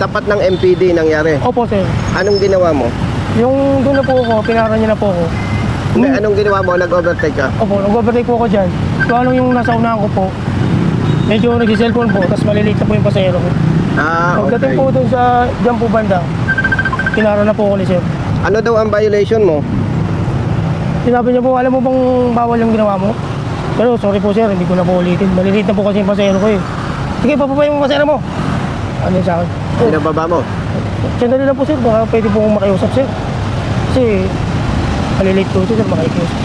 tapat ng MPD nangyari. Opo, sir. Anong ginawa mo? Yung doon na po ako, pinara niya na po ako. Hindi, anong ginawa mo? Nag-overtake ka? Opo, nag-overtake po ako dyan. So ano yung nasa unahan ko po, medyo nag-cellphone po, tapos maliliit na po yung pasahero ko. Pagdating po doon sa dyan po banda, pinara na po ako ni sir. Ano daw ang violation mo? Sinabi niya po, alam mo bang bawal yung ginawa mo? Pero sorry po sir, hindi ko na po ulitin. Maliliit na po kasi yung pasahero ko eh. Sige, papapayin mo pasahero mo. Ano yun sa akin? Pinababa mo? Sandali lang po sir, baka pwede po akong makiusap sir. Kasi maliliit po ito sir, makikiusap.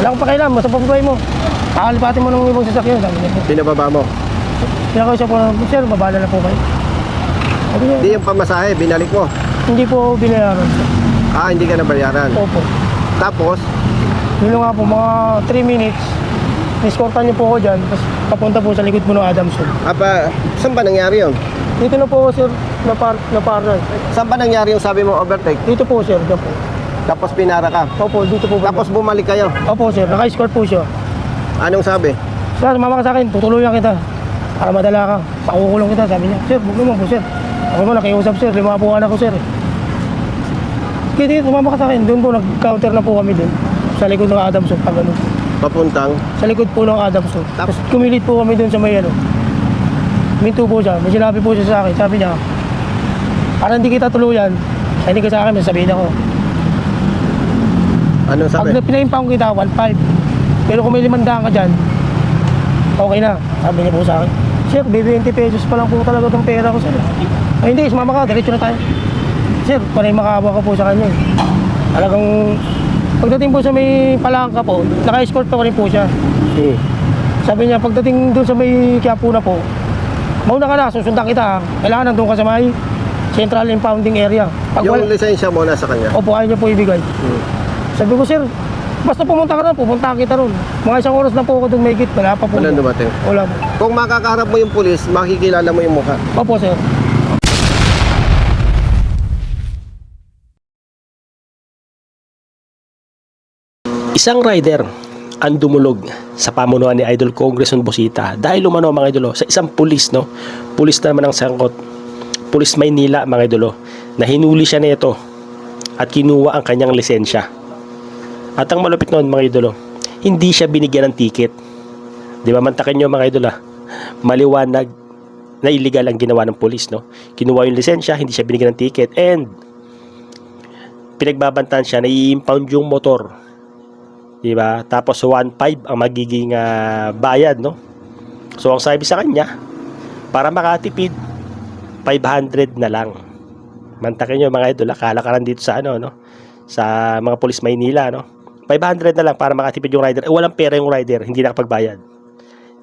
Wala akong pakialam, basta papapayin mo. Kakalipatin mo ng ibang sasakyan, sabi niya po. Pinababa mo? Pinakausap po na, sir, babala na po kayo. Sabi niya, Hindi yung pamasahe, binalik mo? hindi po binayaran sir. Hindi ka nabayaran. Opo. Tapos, Yun nga po, mga 3 minutes, niskortan niyo po ako dyan, tapos papunta po sa likod po ng Adamson. saan ba nangyari yun? Dito na po sir, na partner. Saan ba nangyari yung sabi mo overtake? Dito po sir, dyan po. Tapos pinara ka? Opo, dito po. Tapos bumalik kayo? Opo sir, naka-escort po siya. Anong sabi? Sir, sumama ka sa akin, tutuluyan kita. Para madala ka, pakukulong kita, sabi niya. Sir, huwag naman po sir. Ako mo, nakiusap sir, 5 po anak ko sir. Sige, sumama ka sa akin. Doon po, nag-counter na po kami doon. Sa likod ng Adamson, pag ano. Papuntang? Sa likod po ng Adamson. Tapos kumilit po kami doon sa may ano. Minto po siya, may sinabi po siya sa akin. Sabi niya, para hindi kita tuluyan, hindi ka sa akin, may sabihin ako. Anong sabi? Pag pinaimpang kita, 1.5. Pero kung may 500 ka dyan, okay na. Sabi niya po sa akin, sir, 20 pesos pa lang po talaga itong pera ko sir. Ay hindi, sumama ka, diretso na tayo. Sir, panay makahawa ka po sa kanya. Talagang, pagdating po sa may palangka po, naka-escort pa rin po siya. Sabi niya, pagdating doon sa may Quiapo na po, mauna ka na, susundan kita. Kailangan nandun ka sa may Central Impounding Area. Yung lisensya mo nasa kanya? Opo, ayaw niya po ibigay. Sabi ko, sir, basta pumunta ka na, pupunta kita ron. Mga 1 oras na po ako doon may git, wala pa po. Walang dumating? Wala po. Kung makakaharap mo yung pulis, makikilala mo yung mukha? Opo, sir. Isang rider ang dumulog sa pamunuan ni Idol Congressman Busita dahil umano mga idolo sa isang pulis, no? Pulis na naman ang sangkot. Pulis Maynila mga idolo, na hinuli siya nito at kinuha ang kanyang lisensya. At ang malupit noon mga idolo, hindi siya binigyan ng ticket. Di ba mantakin nyo mga idolo, maliwanag na illegal ang ginawa ng pulis, no? Kinuha yung lisensya, hindi siya binigyan ng ticket, and pinagbabantaan siya na i-impound yung motor. Diba? Tapos 1.5 ang magiging bayad, no? So ang sabi sa kanya, para makatipid 500 na lang. Mantakin nyo mga idol, kalakaran dito sa ano, no? Sa mga pulis Maynila, no? 500 na lang para makatipid yung rider. Walang pera yung rider, hindi nakapagbayad.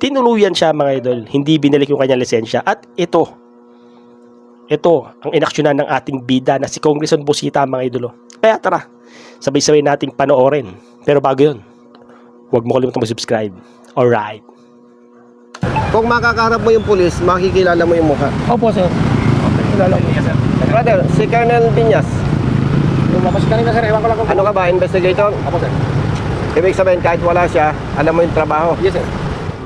Tinuluyan siya mga idol, hindi binalik yung kanyang lisensya. At ito ang inaksyonan ng ating bida na si Congressman Busita mga idolo. Kaya tara, sabay-sabay nating panoorin. Pero bago yun, huwag mo kalimutan mag-subscribe. Alright. Kung makakaharap mo yung pulis, makikilala mo yung mukha? Opo, sir. Okay. Kilala mo. Brother, si Colonel Binyas. Lumabas ka rin na sir, ewan ko lang kung... Ano ka ba, investigator? Opo, sir. Ibig sabihin, kahit wala siya, alam mo yung trabaho. Yes, sir.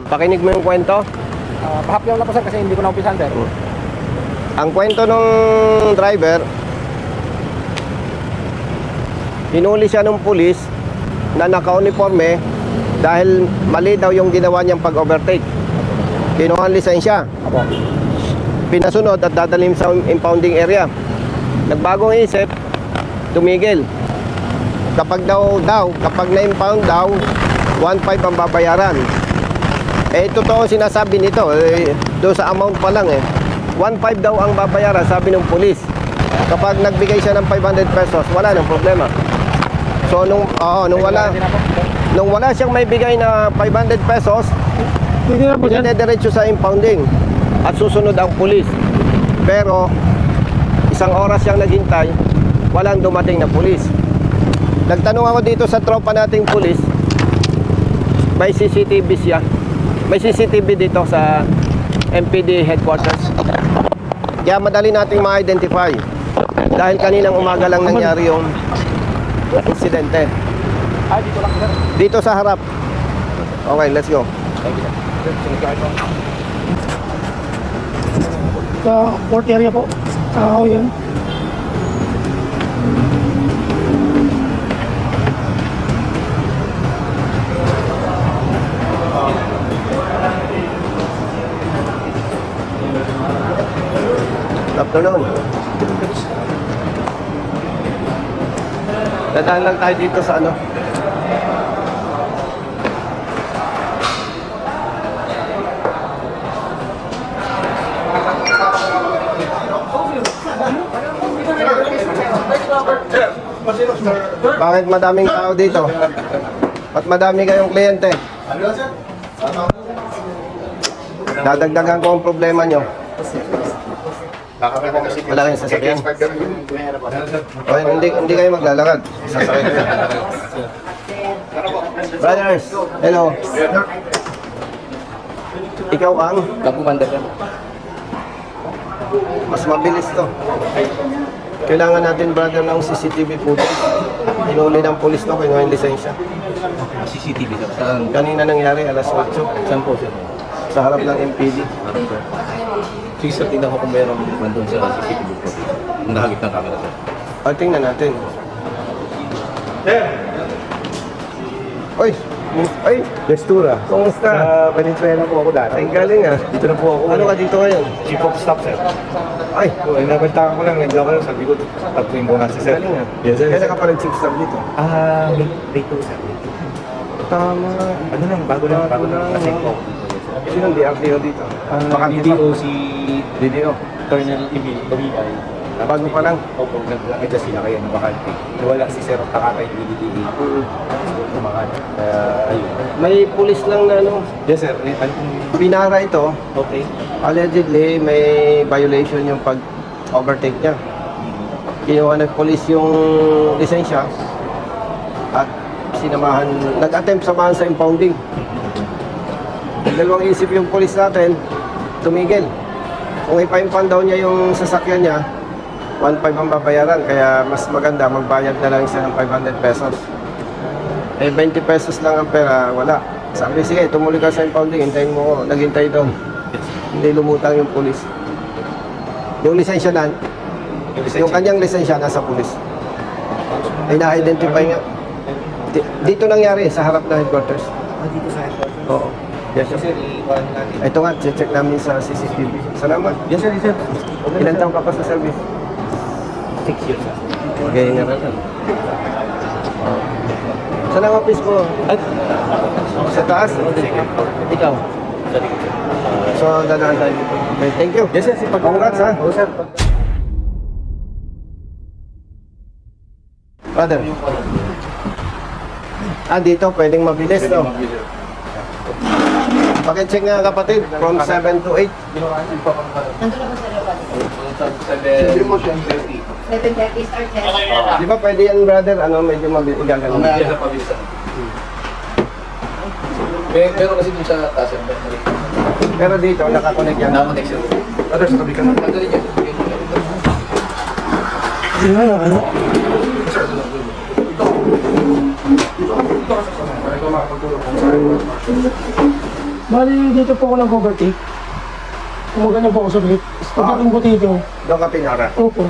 Pakinig mo yung kwento. Pahapyaw na po sir kasi hindi ko na umpisan, sir. Ang kwento ng driver, hinuli siya ng pulis na naka-uniforme dahil mali daw yung ginawa niyang pag-overtake. Kinuha ang lisensya. Opo. Pinasunod at dadalim sa impounding area. Nagbagong isip, tumigil. Kapag na-impound daw, 1.5 ang babayaran. Totoo ang sinasabi nito. Doon sa amount pa lang 1.5 daw ang babayaran, sabi ng pulis. Kapag nagbigay siya ng 500 pesos, wala nang problema. So nung wala siyang may bigay na 500 pesos, diretso sa impounding at susunod ang pulis. Pero 1 oras siyang naghintay, walang dumating na pulis. Nagtanong ako dito sa tropa nating pulis, may CCTV siya. May CCTV dito sa MPD headquarters. Kaya madali nating ma-identify. Dahil kaninang umaga lang nangyari yung insidente. Dito lang, sir. Dito sa harap. Okay, let's go. Sa port area po. Ako yun. Afternoon. Dadaan lang tayo dito sa ano. Bakit madaming tao dito? At madami kayong kliyente? Dadagdagan ko ang problema nyo. Wala kayong sasakyan. O, hindi kayo maglalakad. Sasakyan kayo. Brothers, hello. Ikaw ang? Kapumanda ka. Mas mabilis to. Kailangan natin, brother, ng CCTV footage. Inuli ng polis to, kinuha yung lisensya. CCTV sa saan? Kanina nangyari, alas 8, Saan po sir? sa harap ng MPD. Sige sir, tingnan ko kung mayroong nandun sa CCTV po. Kung nakagit ng camera sir. O, tingnan natin. Oy! Ay! Gestura. Kumusta? Sa Valenzuela po ako dati. Ay, galing ah. Dito na po ako. Ano ka dito ngayon? Chief of Staff, sir. Ay! So, nabaltakan ko lang, nagdaw ko lang, sabi ko, tatuin ko nga si sir. Galing ah. Yes, sir. Kailan ka pa nag-chief staff dito? Day 2, sir. Tama. Ano lang, bago lang kasi po. Sinong DRDO dito? Baka DDO si DDO, Colonel Emil Babigay. Bago pa lang. Opo, nag-adjust sila kaya na bakante. Wala si Sir Takatay DDA. Tumakan. Kaya, ayun. May pulis lang na ano, Yes, sir. pinara ito. Okay. Allegedly, may violation yung pag-overtake niya. Kinuha ng polis yung lisensya at sinamahan, nag-attempt samahan sa impounding. Dalawang isip yung polis natin, tumigil. Kung ipa-impound daw niya yung sasakyan niya, 1.5 ang babayaran, kaya mas maganda magbayad na lang siya ng 500 pesos. Eh, 20 pesos lang ang pera, wala. Sabi, sige, tumuloy ka sa impounding, hintayin mo ko. Naghintay doon. Hindi lumutang yung polis. Yung lisensya na, yung kanyang lisensya nasa polis. Ay, na-identify nga. Dito nangyari, sa harap ng headquarters. Dito sa headquarters. Oo. Yes, sir. Sir, i-one natin. Ito nga, check namin sa CCTV. Salamat. Yes, sir, sir. Ilan taong ka pa sa service? 6 years, sir. Okay, nga rin. Saan ang office mo? At, Sa taas? Ikaw? sa likod, sir. So, dadaan tayo dito. Okay, thank you. Yes, sir. Si Congrats, ha? Oo, sir. Brother. Dito, pwedeng mabilis, no? Pakicheck nga, kapatid, from 7 to 8. Sabi, 7:30 start yan. Di ba pwede yan, brother? Ano, medyo mabilis, gagawin. Yes, sa pabilisan. Pero kasi dun sa taas, sir. Pero dito, nakakonect yan. Nakakonect sir. Others, sabi ka na. Tanggalin niya. Hindi nga lang, ano? Bali, dito po ako nag-overtake. Kumaganyan po ako sa gate. Pagdating ko dito, Doon ka pinara. opo.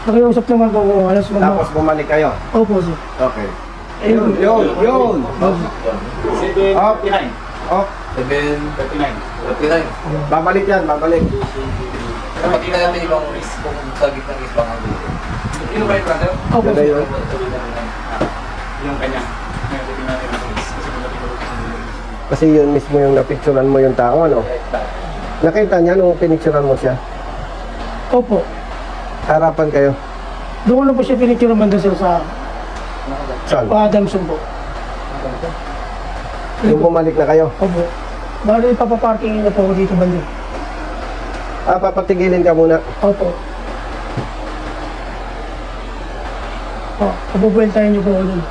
Nakiusap naman po ako, alas Tapos bumalik kayo. Opo, sir. Okay. Yun. Up. Up. 7:39. Babalik yan, babalik. Kapag tingnan natin ibang risk kung sa gitna ng ibang ano. Yung right brother? Opo, Ganda sir. yun. Yung kanya. Ngayon, tingnan natin ang police. Kasi kung Kasi yun mismo yung napicturan mo yung tao, ano? Nakita niya nung pinicturan mo siya. Opo. Harapan kayo. Doon ko lang po siya pinicture naman doon sir sa Saan? Adamson po. Yung bumalik na kayo. Opo. Bali, papaparking na po ako dito banda. Papatigilin ka muna. Opo. Papupuweltahin niyo po ako doon.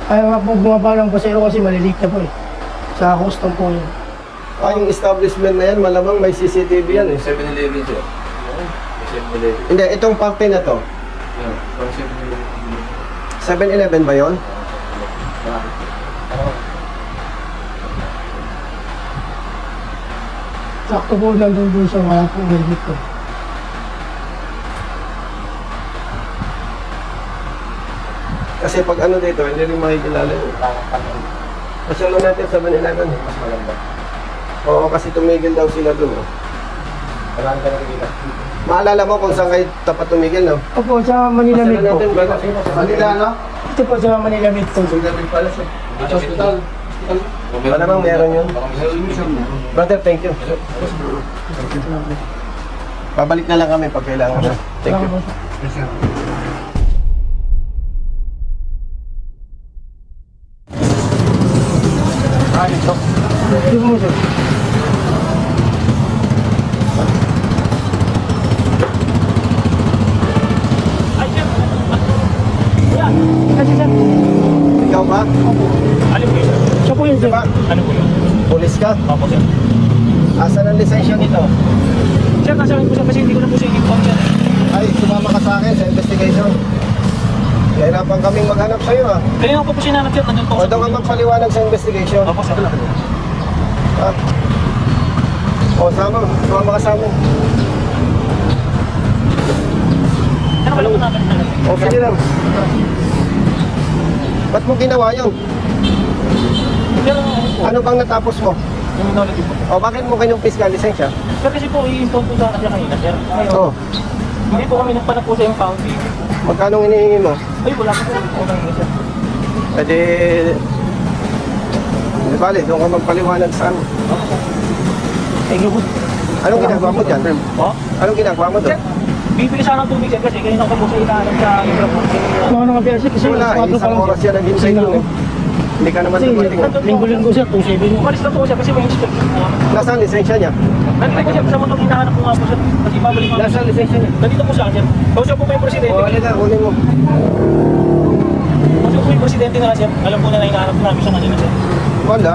Ayaw nga po bumaba ng pasero kasi maliliit na po eh. Sa custom po yun. Yung establishment na yan, malamang may CCTV yan eh. 7-Eleven sir. 7-Eleven. Hindi, itong parte na to. Yeah, from 7-Eleven. 7-Eleven ba yun? Sakto po nandun doon sa wala po helmet ko. Kasi pag ano dito, hindi rin makikilala yun. Pasyalan natin sa 7-Eleven. Mas maganda. Oo, kasi tumigil daw sila dun. Oh. Marami ka nakikita. Maalala mo kung saan kayo tapat tumigil, no? Opo, sa Manila Med Pasyalan po. natin, brother. Manila, no? Ito po sa Manila Med po. Hospital. Malamang meron yun. Brother, thank you. Babalik na lang kami pag kailangan. Thank you. Hindi po sir. Kasi sir, Ikaw ba? Alin po yun? siya po yun sir. Diba? Ano po yun? Pulis ka? Opo, sir. Asan ang lisensya nito? Sir, nasa akin po sir kasi hindi ko na po siya inform sir. Ay, sumama ka sa akin sa investigation. Nahirapan kaming maghanap sa'yo, ha? Kaya nga po sinanap sir, nandun po O daw ka magpaliwanag sa investigation. Opo, sir. Ha? O, sumama ka sa amin. Ano ba lang po namin? O, sige lang. Ba't mo ginawa yun? Sir, Ano bang natapos mo? yung knowledge po. O, bakit mo kinumpis ka lisensya? Sir, kasi po, i-inform po sa akin kanina, sir. Ngayon, O, hindi po kami nagpanap po sa impounding. magkano hinihingi mo? Ay, wala po po kami, sir. Pwede... Di bale, doon ka magpaliwanag sa amin. Thank you po. Anong ginagawa mo dyan? Oh? Anong ginagawa mo Sir, doon? bibili sana ng tubig, sir, kasi kanina ko po sa inaalam sa libro po. Ano nga PRC kasi Wala, squadron pa isang lang, oras sir. yan naghintay Kasi doon eh. Hindi ka naman Kasi dumating. linggo-linggo sir, 2-7 Umalis na po siya kasi may inspection po. Nasaan lisensya niya? Nandito po siya sa motor, hinahanap ko nga po siya. Kasi babalik ako. Nasaan lisensya niya? Nandito po siya, sir. Kausap po po yung presidente. O, halika, kunin mo. Kausap po yung presidente na, sir. Alam po na hinahanap namin siya kanina, sir. Wala.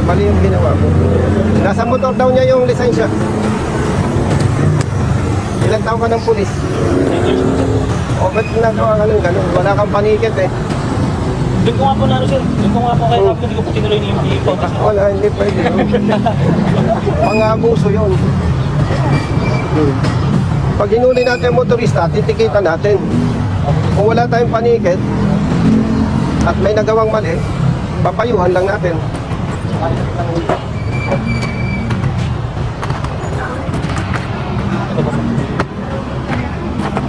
Mali yung ginawa mo. Nasa motor daw niya yung lisensya. Ilang taon ka ng pulis? O, ba't nagawa ka ng ganun? Wala kang panikit eh. Doon ko nga po na, sir. Doon ko nga po kaya sabi ko, hindi ko po tinuloy ni i-phone. Wala, hindi pwede. Pang-abuso yun. Pag hinuli natin yung motorista, titikitan natin. Kung wala tayong panikit at may nagawang mali, papayuhan lang natin.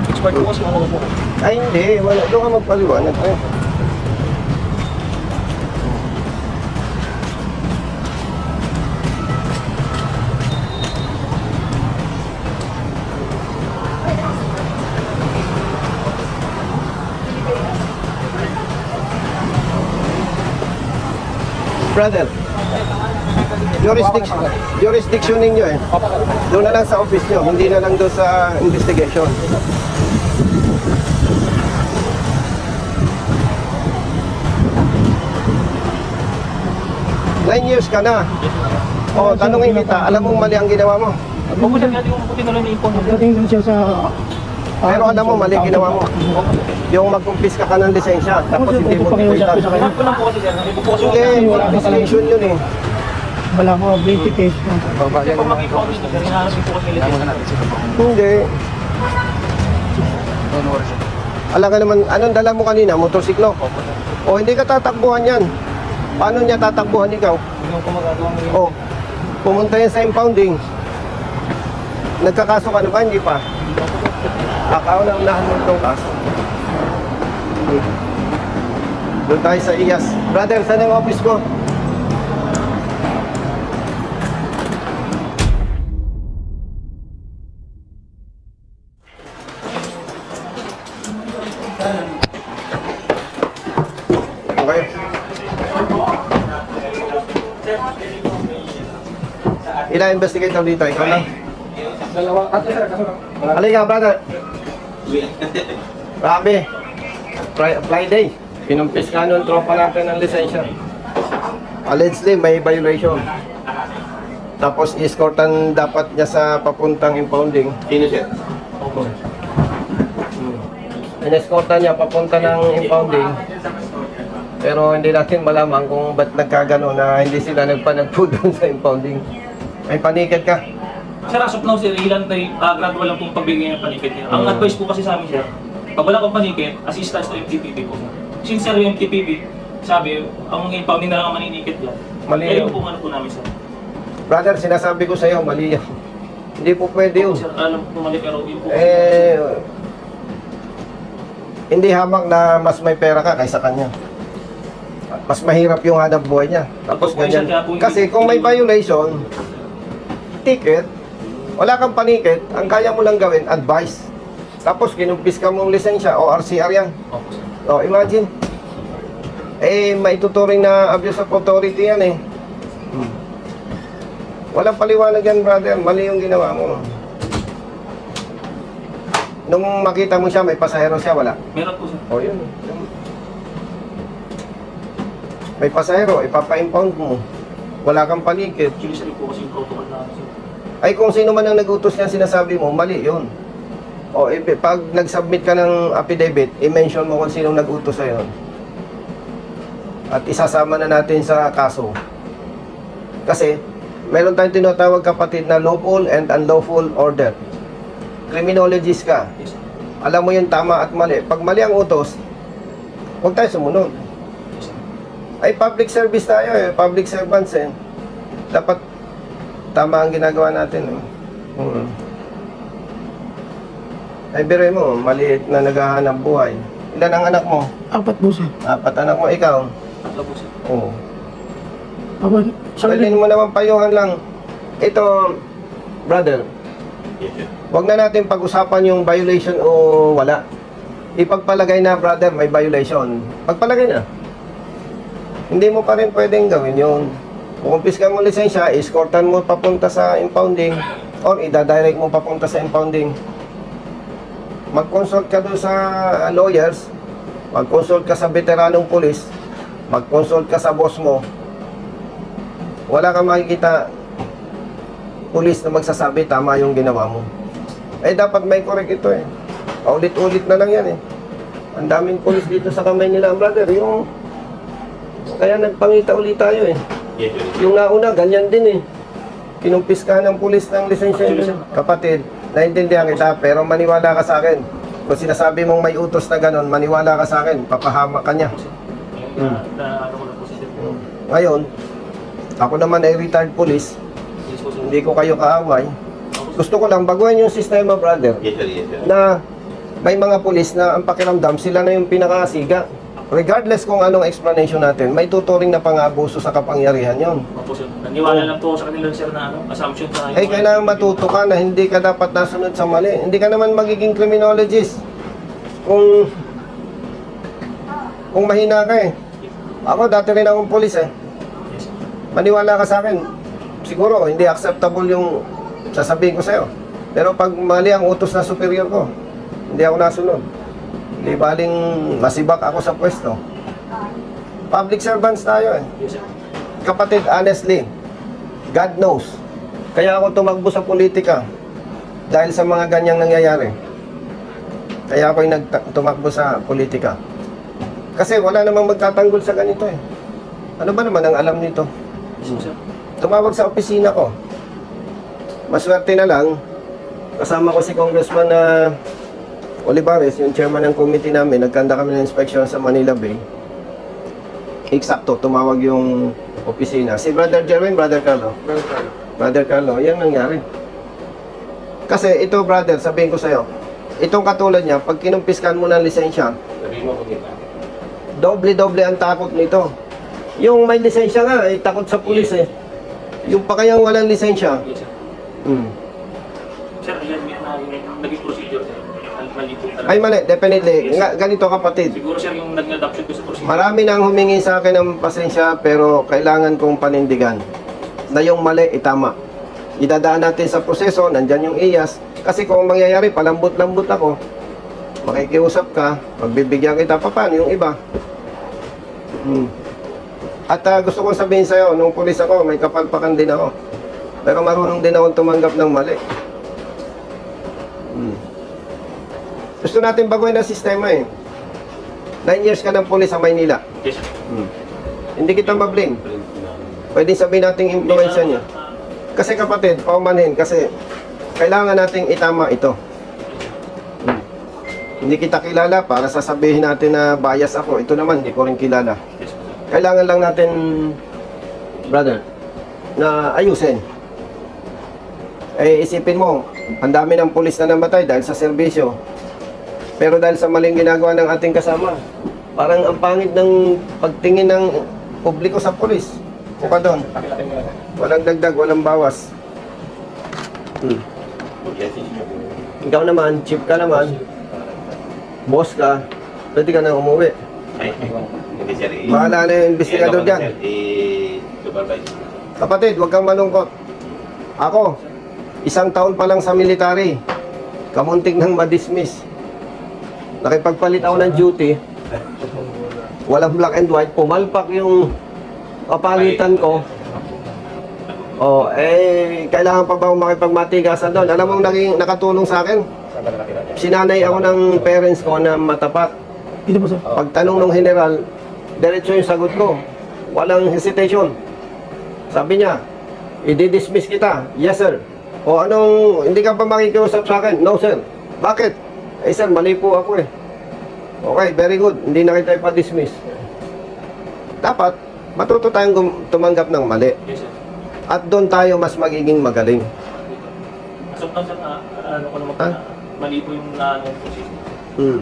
Expert po kasi ano po. Ay hindi, wala. Doon ka magpaliwanag. Ay. Brother, jurisdiction ninyo eh. Doon na lang sa office nyo, hindi na lang doon sa investigation. Nine years ka na. O, tanungin kita, alam mong mali ang ginawa mo. Huwag po, sir, hindi ko po tinuloy ni i-phone. Dating doon siya sa... Pero alam mo, mali ginawa mo. Yung mag-umpis ka ng lisensya, tapos hindi mo pakiusap ko sa kanya. Wala po lang po kasi, sir. Hindi po po kasi Hindi, investigation yun eh. Wala ko, 20 pesos. Kasi pag mag-i-phone dito, sir, hinahanap din po kasi nila. Hindi. Alam ka naman, anong dala mo kanina? Motorsiklo? O, hindi ka tatakbuhan yan. Paano niya tatakbuhan ikaw? Hindi ko magagawa mo yun. O, pumunta yan sa impounding. Nagkakaso ka na ba? Hindi pa. Unahan mo itong kaso. Doon tayo sa IAS. Brother, saan ang office ko? Okay. Ilang investigator dito? Ikaw lang? Halika, brother. Grabe. Friday. Pinumpis ka nun, tropa natin ng lisensya. Allegedly, may violation. Tapos, escortan dapat niya sa papuntang impounding. Sino siya? In-escortan niya papunta ng impounding. Pero hindi natin malaman kung ba't nagkagano na hindi sila nagpanagpo doon sa impounding. May panikit ka. Sir, as of now, sir, ilan tayo, gradual lang pong pagbigay ng panikit niya. Ang advice po kasi sa amin, sir, pag wala kang panikit, assistance to MTPB po. Since, sir, yung MTPB, sabi, ang impounding na lang ang maninikit yan. Mali Kaya yun. yun po ano po namin, sir. Brother, sinasabi ko sa'yo, mali yan. Hindi po pwede yun. Sir, alam po mali, pero yun po. Hindi hamak na mas may pera ka kaysa kanya. Mas mahirap yung hanap buhay niya. Tapos Opo, sir, ganyan. kaya po hindi- Kasi kung may violation, ticket, wala kang panikit, ang kaya mo lang gawin, advice. Tapos kinumpis ka mong lisensya o RCR yan. Opo, sir. O, imagine. May tuturing na abuse of authority yan eh. Walang paliwanag yan, brother. Mali yung ginawa mo. Nung makita mo siya, may pasahero siya, wala. Meron po, sir. O, yun. May pasahero, ipapa-impound mo. Wala kang panikit. Actually, sir, po kasi yung protocol namin, sir. Ay, kung sino man ang nag-utos niya, sinasabi mo, mali yun. O, pag nag-submit ka ng affidavit, i-mention mo kung sino nag-utos sa'yo. At isasama na natin sa kaso. Kasi, meron tayong tinatawag kapatid na lawful and unlawful order. Criminologist ka. Yes, sir. Alam mo yung tama at mali. Pag mali ang utos, huwag tayo sumunod. Yes, sir. Ay, public service tayo eh. Public servants eh. Dapat tama ang ginagawa natin. Ay, biroy mo, maliit na naghahanap buhay. Ilan ang anak mo? 4 po, sir. 4 anak mo, ikaw? Tatlo po, sir. Oo. Papa, Pwede mo naman payuhan lang. Ito, brother, wag na natin pag-usapan yung violation o wala. Ipagpalagay na, brother, may violation. Pagpalagay na. Hindi mo pa rin pwedeng gawin yun. Kukumpis ka mo lisensya, escortan mo papunta sa impounding or ida-direct mo papunta sa impounding. Mag-consult ka doon sa lawyers, mag-consult ka sa veteranong pulis, mag-consult ka sa boss mo. Wala kang makikita pulis na magsasabi tama yung ginawa mo. Dapat may correct ito eh. Paulit-ulit na lang yan eh. Ang daming pulis dito sa kamay nila, brother. Kaya nagpangita ulit tayo eh. Yung nauna, ganyan din eh. Kinumpis ka ng pulis ng lisensya. Kapatid, naintindihan kita, pero maniwala ka sa akin. Kung sinasabi mong may utos na ganon, maniwala ka sa akin, papahamak ka niya. Ano ko lang po, sir. Ngayon, ako naman ay retired police, Yes po, sir. hindi ko kayo kaaway. Gusto ko lang baguhin yung sistema, brother, na may mga pulis na ang pakiramdam, sila na yung pinakasiga. Regardless kung anong explanation natin, may tuturing na pang-abuso sa kapangyarihan yon. Opo, sir. Naniwala lang po ako sa kanila, sir, na assumption sa Kailangan matuto ka na hindi ka dapat nasunod sa mali. Hindi ka naman magiging criminologist kung mahina ka eh. Ako, dati rin akong pulis eh. Yes, sir. Maniwala ka sa akin, siguro hindi acceptable yung sasabihin ko sa'yo. Pero pag mali ang utos na superior ko, hindi ako nasunod. Hindi baling masibak ako sa pwesto. Public servants tayo eh. Yes, sir. Kapatid, honestly, God knows. Kaya ako tumakbo sa politika dahil sa mga ganyang nangyayari. Kaya ako tumakbo sa politika. Kasi wala namang magtatanggol sa ganito eh. Ano ba naman ang alam nito? Yes, sir. Tumawag sa opisina ko. Maswerte na lang, kasama ko si Congressman Olivares, yung chairman ng committee namin, nagkanda kami ng inspection sa Manila Bay. Eksakto, tumawag yung opisina. Si Brother Jerwin, Brother Carlo. Brother Carlo, yan nangyari. Kasi ito, brother, sabihin ko sa'yo, itong katulad niya, pag kinumpiskan mo ng lisensya, doble-doble ang takot nito. Yung may lisensya nga, ay takot sa pulis eh. Yung pa kayang walang lisensya. Yes, sir. Hmm. Sir, yan yung naging procedure, sir. Mali po talaga. Ay mali, definitely. Ganito kapatid. Siguro, sir, yung nag-adoption ko sa procedure. Marami nang humingi sa akin ng pasensya pero kailangan kong panindigan na yung mali itama. Idadaan natin sa proseso, nandyan yung IAS. Kasi kung mangyayari, palambot-lambot ako, makikiusap ka, magbibigyan kita pa paano yung iba. At gusto kong sabihin sa'yo, nung pulis ako, may kapalpakan din ako. Pero marunong din akong tumanggap ng mali. Gusto natin baguhin ang sistema eh. 9 years ka ng pulis sa Maynila. Yes, sir. Hindi kita ma-blame. Pwede sabihin natin influensya niya. Kasi kapatid, paumanhin, kasi kailangan nating itama ito. Hindi kita kilala para sasabihin natin na bias ako. Ito naman, hindi ko rin kilala. Kailangan lang natin, brother, na ayusin. Eh, isipin mo, ang dami ng pulis na namatay dahil sa serbisyo. Pero dahil sa maling ginagawa ng ating kasama, parang ang pangit ng pagtingin ng publiko sa pulis. O ka doon. Walang dagdag, walang bawas. Ikaw naman, chief ka naman, boss ka, pwede ka na umuwi. Hindi sir. Bahala na yung investigador dyan. Supervise. Kapatid, huwag kang malungkot. Ako, 1 taon pa lang sa military, kamuntik nang ma-dismiss. Nakipagpalit ako ng duty, walang black and white, pumalpak yung kapalitan ko. Oh, eh, kailangan pa ba akong makipagmatigasan doon? Alam mo, nakatulong sa akin? Sinanay ako ng parents ko na matapat. Dito po, sir. Pagtanong ng general, diretso yung sagot ko. Walang hesitation. Sabi niya, i-dismiss kita. Yes, sir. O anong, hindi ka pa makikiusap sa akin? No, sir. Bakit? Eh, sir, mali po ako eh. Okay, very good. Hindi na kita ipa-dismiss. Dapat, matuto tayong tumanggap ng mali. Yes, sir. At doon tayo mas magiging magaling. As of now, sir, ano ko naman, Ha? mali po yung ano po siya.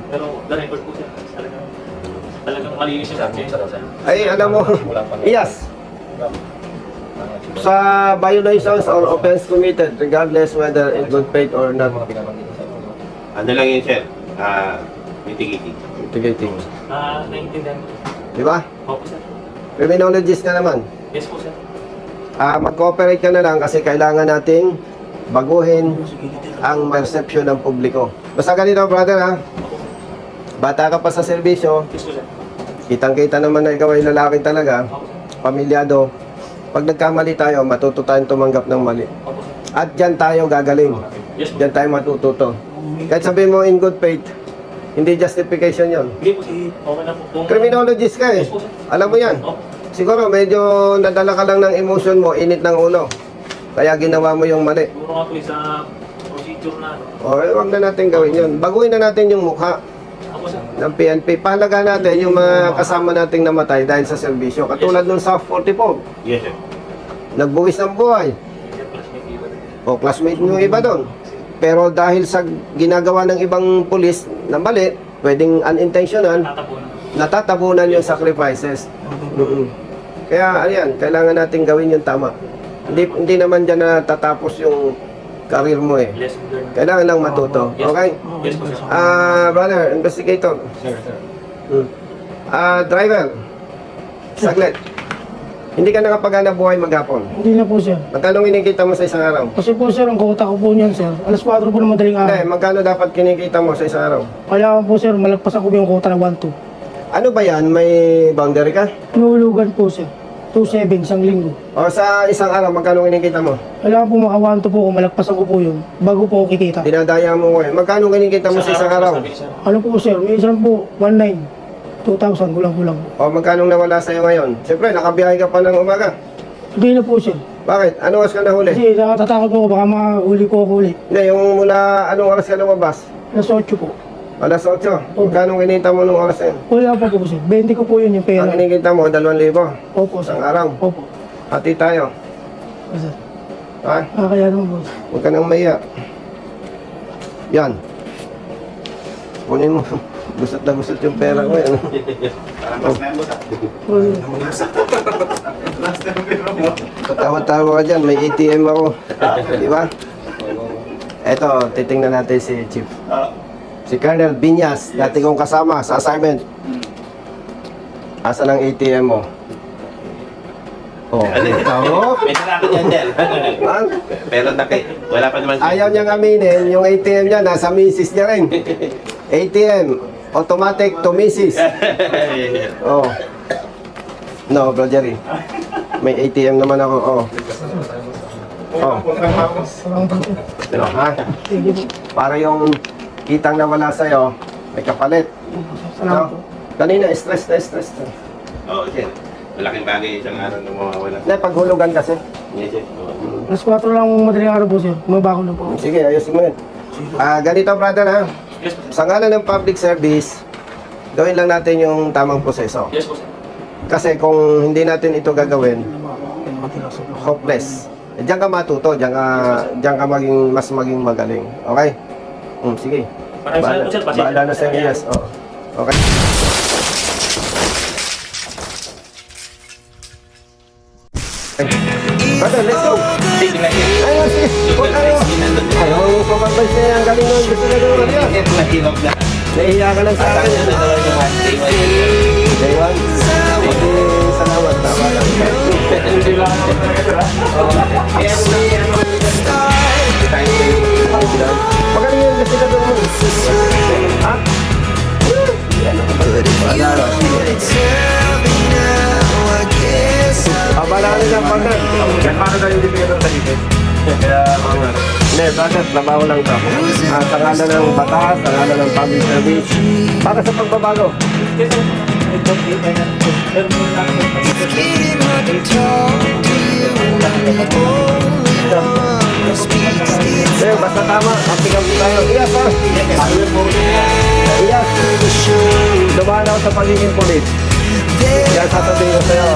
Pero the record po siya, talagang malinis siya sa Ay, alam mo, yes. Sa violations or offense committed, regardless whether in good faith or not. Ano lang yun sir? Mitigating. Mitigating. Naintindihan ko. Di ba? Opo, sir. Criminologist ka naman. Yes po, sir. Mag-cooperate ka na lang kasi kailangan nating baguhin ang perception ng publiko. Basta ganito, brother, ha? Bata ka pa sa serbisyo, Yes po, sir. kitang-kita naman na ikaw ay lalaki talaga, Opo, sir. pamilyado. Pag nagkamali tayo, matuto tayong tumanggap ng mali. Opo, sir. At dyan tayo gagaling. Yes po. Dyan tayo matututo. Kahit sabihin mo in good faith, hindi justification yon. Hindi po, sir. Okay na po. Criminologist ka eh. Yes po, sir. Alam mo yan. Opo. Siguro medyo nadala ka lang ng emotion mo, init ng ulo. Kaya ginawa mo yung mali. Siguro nga po sa procedure na ano. O, wag na natin gawin yun. Baguhin na natin yung mukha Opo, sir. ng PNP. Pahalaga natin yung mga kasama nating namatay dahil sa serbisyo. Katulad nung South 44. Yes sir. Nagbuwis ng buhay. O, classmate mo yung iba doon. Pero dahil sa ginagawa ng ibang pulis na mali, pwedeng unintentional, Tatapo na. natatabunan yung sacrifices. Kaya, ayan, kailangan natin gawin yung tama. Hindi naman dyan na tatapos yung career mo eh. Lesson learned. Kailangan lang matuto. Yes. Okay? Yes po, sir. Brother, investigator. Sir, sir. Driver. Saglit. Hindi ka nakapagana buhay maghapon. Hindi na po, sir. Magkano kinikita mo sa isang araw? Kasi po, sir, ang kuta ko po niyan, sir. Alas 4 po na madaling Hindi, araw. magkano dapat kinikita mo sa isang araw? Kailangan po, sir, malagpasan ko po yung kuta na 1-2. Ano ba yan? May boundary ka? Inuulugan po, sir. 2-7, isang linggo. O sa isang araw, magkano kinikita mo? Kailangan po maka 1-2 po kung malagpasan ko po yun. Bago po ako kikita. Dinadaya mo ko eh. Magkano kinikita mo sa isang araw? Sabi, sir. Ano po, sir? May isang po, 1-9. 2,000, kulang-kulang. O magkano nawala sa'yo ngayon? Siyempre, nakabiyahe ka pa ng umaga. Hindi na po, sir. Bakit? Anong oras ka nahuli? Kasi nakatatakot po, baka mahuli po ako ulit. Hindi, yung mula anong oras ka lumabas? Alas 8 po. Alas 8. Magkano kinita mo nung oras na yun? Wala pa po, sir. 20 ko po yun yung pera. Ang kinikita mo, 2,000. Opo, sir. Isang araw. Opo. Hati tayo. Sir. Ha? Kaya naman po. Huwag ka nang maiya. Yan. Kunin mo. Gusot na gusot yung pera ko yan. Tawa-tawa ka dyan. May ATM ako. Di ba? Eto, titingnan natin si Chief. Si Colonel Binyas, dati kong kasama sa assignment. Asan ang ATM mo? Oh, tao. May nakakit yan sir. Pero wala pa naman sir. Ayaw niyang aminin, yung ATM niya nasa misis niya rin. ATM, automatic to misis. Oh. No, Bro Jerry. May ATM naman ako. Oh. Oh. Salamat po, sir. Ha? Thank you po. Para yung kitang nawala sa'yo, may kapalit. Salamat po. Kanina, stress na stress na. Oo sir. Malaking bagay isang araw na mawawala. Na, paghulugan kasi. Yes sir. Oo. Alas 4 lang madaling araw po, sir. Umabako lang po. Sige, ayusin mo yun. Ganito, brother, ha? Yes po. Sa ngalan ng public service, gawin lang natin yung tamang proseso. Yes po, sir. Kasi kung hindi natin ito gagawin, hopeless. Diyan ka matuto, diyan ka maging magaling. Okay? Sige. Maraming salamat po, sir. Pasensya Bahala na po, sa sir. yes. Oh. Okay. Brother, let's go. Sige na, sir. Ayun, sige. Huwag kayo. Ayaw mo supervise niya. Ang galing nun. Gusto na gawin niya. Nahihiya ka lang sa akin. Day one. Salamat. Tama lang. Magaling yun. Kasi na gawin mo. Ha? Abala ka nila, partner. Paano tayo hindi pinatang sa dito? Kaya, Hindi, brother, trabaho lang ito. Sa ngalan ng batas, sa ngalan ng public service, para sa pagbabago. Eh, basta tama, kaptigan po tayo. Iyas, ha? Iyas. Dumaan ako sa pagiging pulis. Kaya sasabihin ko sa'yo,